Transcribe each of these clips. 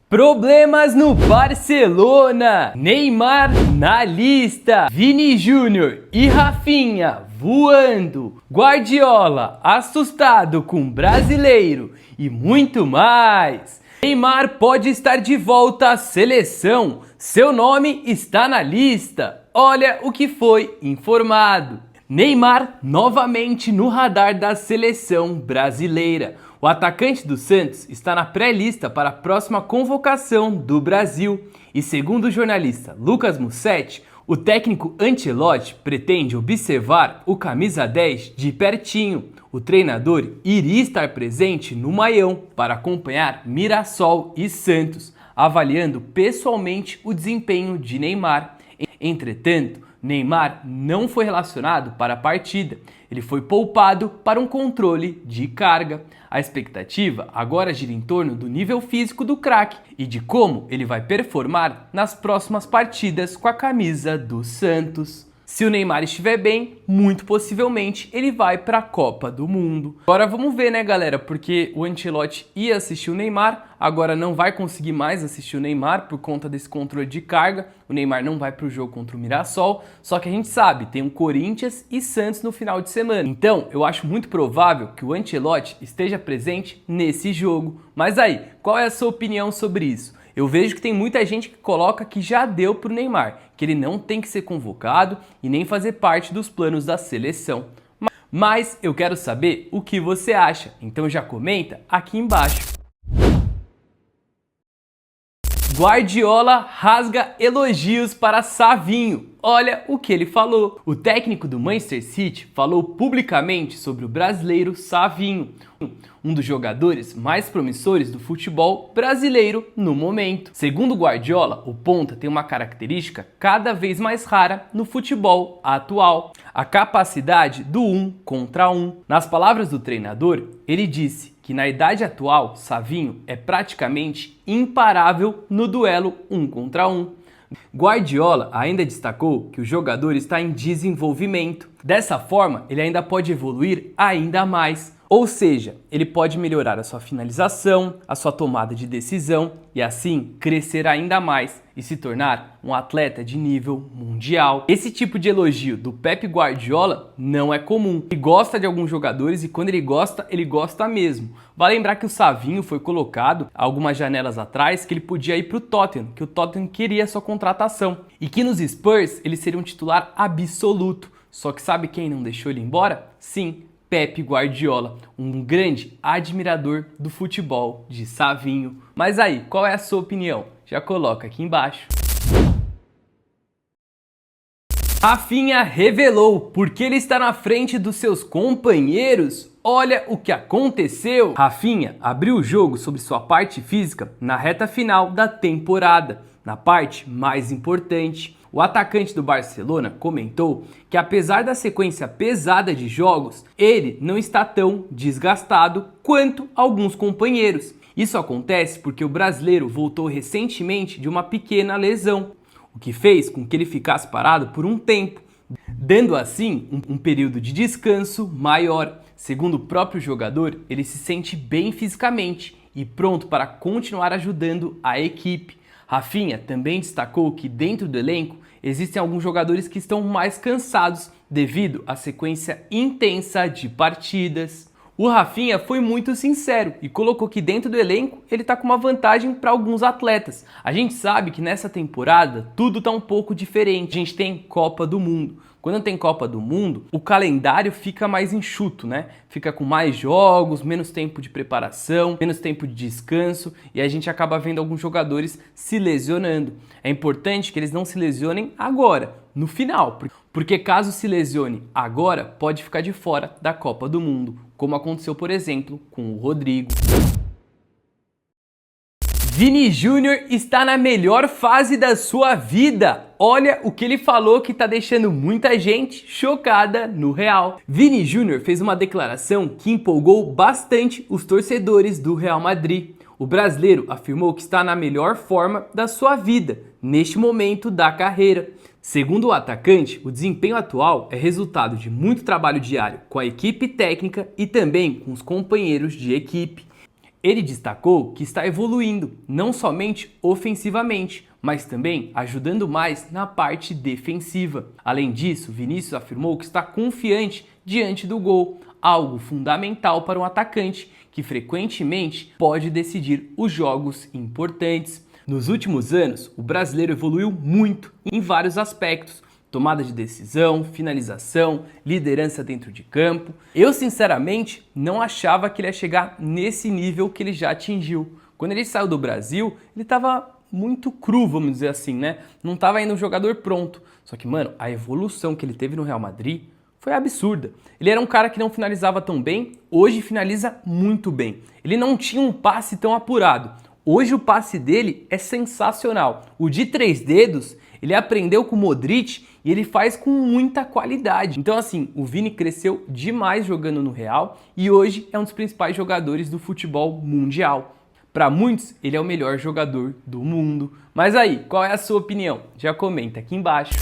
Problemas no Barcelona, Neymar na lista, Vini Júnior e Rafinha voando, Guardiola assustado com brasileiro e muito mais. Neymar pode estar de volta à seleção, seu nome está na lista, olha o que foi informado. Neymar novamente no radar da seleção brasileira. O atacante do Santos está na pré-lista para a próxima convocação do Brasil. E segundo o jornalista Lucas Mussetti, o técnico Ancelotti pretende observar o camisa 10 de pertinho. O treinador iria estar presente no Maião para acompanhar Mirassol e Santos, avaliando pessoalmente o desempenho de Neymar. Entretanto, Neymar não foi relacionado para a partida, ele foi poupado para um controle de carga. A expectativa agora gira em torno do nível físico do craque e de como ele vai performar nas próximas partidas com a camisa do Santos. Se o Neymar estiver bem, muito possivelmente ele vai para a Copa do Mundo. Agora vamos ver, né, galera, porque o Ancelotti ia assistir o Neymar, agora não vai conseguir mais assistir o Neymar por conta desse controle de carga. O Neymar não vai para o jogo contra o Mirassol, só que a gente sabe, tem um Corinthians e Santos no final de semana. Então, eu acho muito provável que o Ancelotti esteja presente nesse jogo. Mas aí, qual é a sua opinião sobre isso? Eu vejo que tem muita gente que coloca que já deu pro Neymar, que ele não tem que ser convocado e nem fazer parte dos planos da seleção. Mas eu quero saber o que você acha, então já comenta aqui embaixo. Guardiola rasga elogios para Savinho. Olha o que ele falou. O técnico do Manchester City falou publicamente sobre o brasileiro Savinho, um dos jogadores mais promissores do futebol brasileiro no momento. Segundo Guardiola, o ponta tem uma característica cada vez mais rara no futebol atual: a capacidade do 1 contra 1. Nas palavras do treinador, ele disse que na idade atual, Savinho é praticamente imparável no duelo 1 contra 1. Guardiola ainda destacou que o jogador está em desenvolvimento. Dessa forma, ele ainda pode evoluir ainda mais. Ou seja, ele pode melhorar a sua finalização, a sua tomada de decisão e assim crescer ainda mais e se tornar um atleta de nível mundial. Esse tipo de elogio do Pep Guardiola não é comum. Ele gosta de alguns jogadores e quando ele gosta mesmo. Vale lembrar que o Savinho foi colocado algumas janelas atrás que ele podia ir para o Tottenham, que o Tottenham queria a sua contratação e que nos Spurs ele seria um titular absoluto. Só que sabe quem não deixou ele embora? Sim, Pep Guardiola, um grande admirador do futebol de Savinho. Mas aí, qual é a sua opinião? Já coloca aqui embaixo. Rafinha revelou porque ele está na frente dos seus companheiros. Olha o que aconteceu. Rafinha abriu o jogo sobre sua parte física na reta final da temporada, na parte mais importante. O atacante do Barcelona comentou que apesar da sequência pesada de jogos, ele não está tão desgastado quanto alguns companheiros. Isso acontece porque o brasileiro voltou recentemente de uma pequena lesão, o que fez com que ele ficasse parado por um tempo, dando assim um período de descanso maior. Segundo o próprio jogador, ele se sente bem fisicamente e pronto para continuar ajudando a equipe. Rafinha também destacou que dentro do elenco existem alguns jogadores que estão mais cansados devido à sequência intensa de partidas. O Rafinha foi muito sincero e colocou que dentro do elenco ele está com uma vantagem para alguns atletas. A gente sabe que nessa temporada tudo está um pouco diferente. A gente tem Copa do Mundo. Quando tem Copa do Mundo, o calendário fica mais enxuto, né? Fica com mais jogos, menos tempo de preparação, menos tempo de descanso e a gente acaba vendo alguns jogadores se lesionando. É importante que eles não se lesionem agora, no final, porque caso se lesione agora, pode ficar de fora da Copa do Mundo, como aconteceu, por exemplo, com o Rodrigo. Vini Júnior está na melhor fase da sua vida. Olha o que ele falou que está deixando muita gente chocada no Real. Vini Júnior fez uma declaração que empolgou bastante os torcedores do Real Madrid. O brasileiro afirmou que está na melhor forma da sua vida, neste momento da carreira. Segundo o atacante, o desempenho atual é resultado de muito trabalho diário com a equipe técnica e também com os companheiros de equipe. Ele destacou que está evoluindo, não somente ofensivamente, mas também ajudando mais na parte defensiva. Além disso, Vinícius afirmou que está confiante diante do gol, algo fundamental para um atacante que frequentemente pode decidir os jogos importantes. Nos últimos anos, o brasileiro evoluiu muito em vários aspectos: tomada de decisão, finalização, liderança dentro de campo. Eu, sinceramente, não achava que ele ia chegar nesse nível que ele já atingiu. Quando ele saiu do Brasil, ele estava muito cru, vamos dizer assim, né? Não estava ainda um jogador pronto. Só que, mano, a evolução que ele teve no Real Madrid foi absurda. Ele era um cara que não finalizava tão bem, hoje finaliza muito bem. Ele não tinha um passe tão apurado. Hoje o passe dele é sensacional. O de 3 dedos, ele aprendeu com o Modric e ele faz com muita qualidade. Então assim, o Vini cresceu demais jogando no Real e hoje é um dos principais jogadores do futebol mundial. Para muitos, ele é o melhor jogador do mundo. Mas aí, qual é a sua opinião? Já comenta aqui embaixo.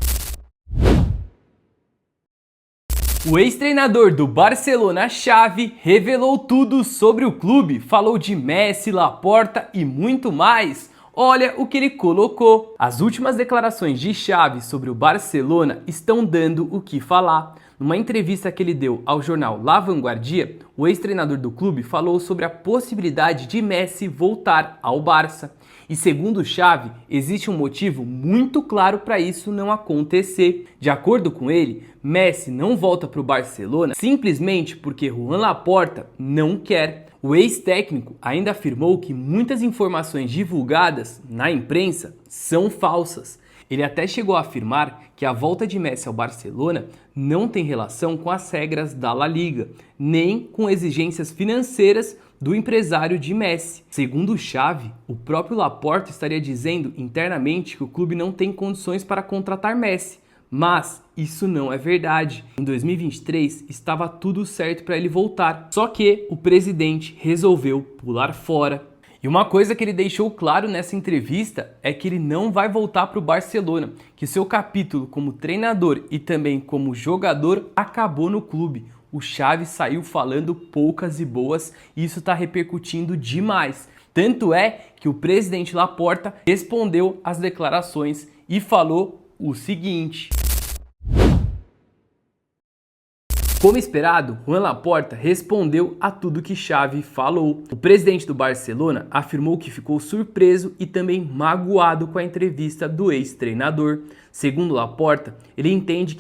O ex-treinador do Barcelona, Xavi, revelou tudo sobre o clube, falou de Messi, Laporta e muito mais. Olha o que ele colocou. As últimas declarações de Xavi sobre o Barcelona estão dando o que falar. Numa entrevista que ele deu ao jornal La Vanguardia, o ex-treinador do clube falou sobre a possibilidade de Messi voltar ao Barça. E segundo Xavi, existe um motivo muito claro para isso não acontecer. De acordo com ele, Messi não volta para o Barcelona simplesmente porque Joan Laporta não quer. O ex-técnico ainda afirmou que muitas informações divulgadas na imprensa são falsas. Ele até chegou a afirmar que a volta de Messi ao Barcelona não tem relação com as regras da La Liga, nem com exigências financeiras do empresário de Messi. Segundo Xavi, o próprio Laporta estaria dizendo internamente que o clube não tem condições para contratar Messi. Mas isso não é verdade. Em 2023 estava tudo certo para ele voltar, só que o presidente resolveu pular fora. E uma coisa que ele deixou claro nessa entrevista é que ele não vai voltar para o Barcelona, que seu capítulo como treinador e também como jogador acabou no clube. O Xavi saiu falando poucas e boas e isso está repercutindo demais. Tanto é que o presidente Laporta respondeu às declarações e falou o seguinte: como esperado, Joan Laporta respondeu a tudo que Xavi falou. O presidente do Barcelona afirmou que ficou surpreso e também magoado com a entrevista do ex-treinador. Segundo Laporta, ele entende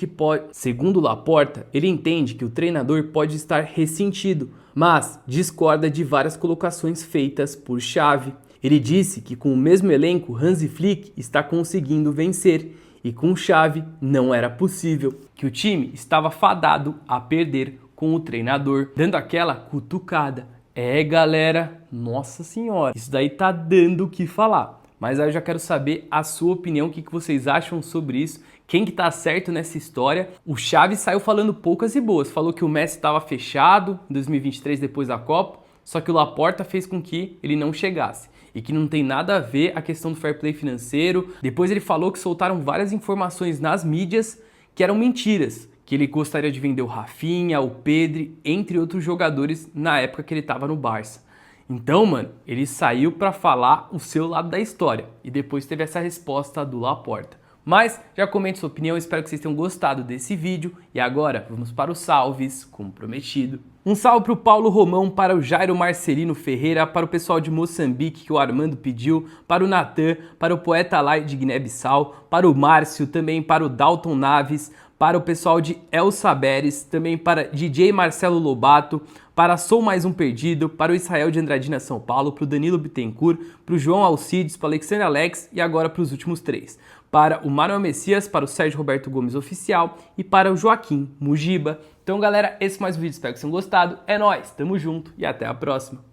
que o treinador pode estar ressentido, mas discorda de várias colocações feitas por Xavi. Ele disse que com o mesmo elenco, Hansi Flick está conseguindo vencer. E com Xavi não era possível, que o time estava fadado a perder com o treinador, dando aquela cutucada. É, galera, nossa senhora, isso daí tá dando o que falar. Mas aí eu já quero saber a sua opinião, o que vocês acham sobre isso, quem que tá certo nessa história. O Xavi saiu falando poucas e boas, falou que o Messi estava fechado em 2023 depois da Copa, só que o Laporta fez com que ele não chegasse. E que não tem nada a ver a questão do fair play financeiro. Depois ele falou que soltaram várias informações nas mídias que eram mentiras. Que ele gostaria de vender o Rafinha, o Pedri, entre outros jogadores na época que ele estava no Barça. Então, mano, ele saiu para falar o seu lado da história. E depois teve essa resposta do Laporta. Mas já comente sua opinião, espero que vocês tenham gostado desse vídeo. E agora vamos para os salves, como prometido. Um salve para o Paulo Romão, para o Jairo Marcelino Ferreira, para o pessoal de Moçambique que o Armando pediu, para o Natan, para o Poeta Lai de Guiné-Bissau, para o Márcio, também para o Dalton Naves, para o pessoal de El Saberes, também para DJ Marcelo Lobato, para Sou Mais Um Perdido, para o Israel de Andradina São Paulo, para o Danilo Bittencourt, para o João Alcides, para o Alexandre Alex e agora para os últimos 3. Para o Manuel Messias, para o Sérgio Roberto Gomes Oficial e para o Joaquim Mujiba. Então, galera, esse foi mais um vídeo, espero que vocês tenham gostado. É nóis, tamo junto e até a próxima.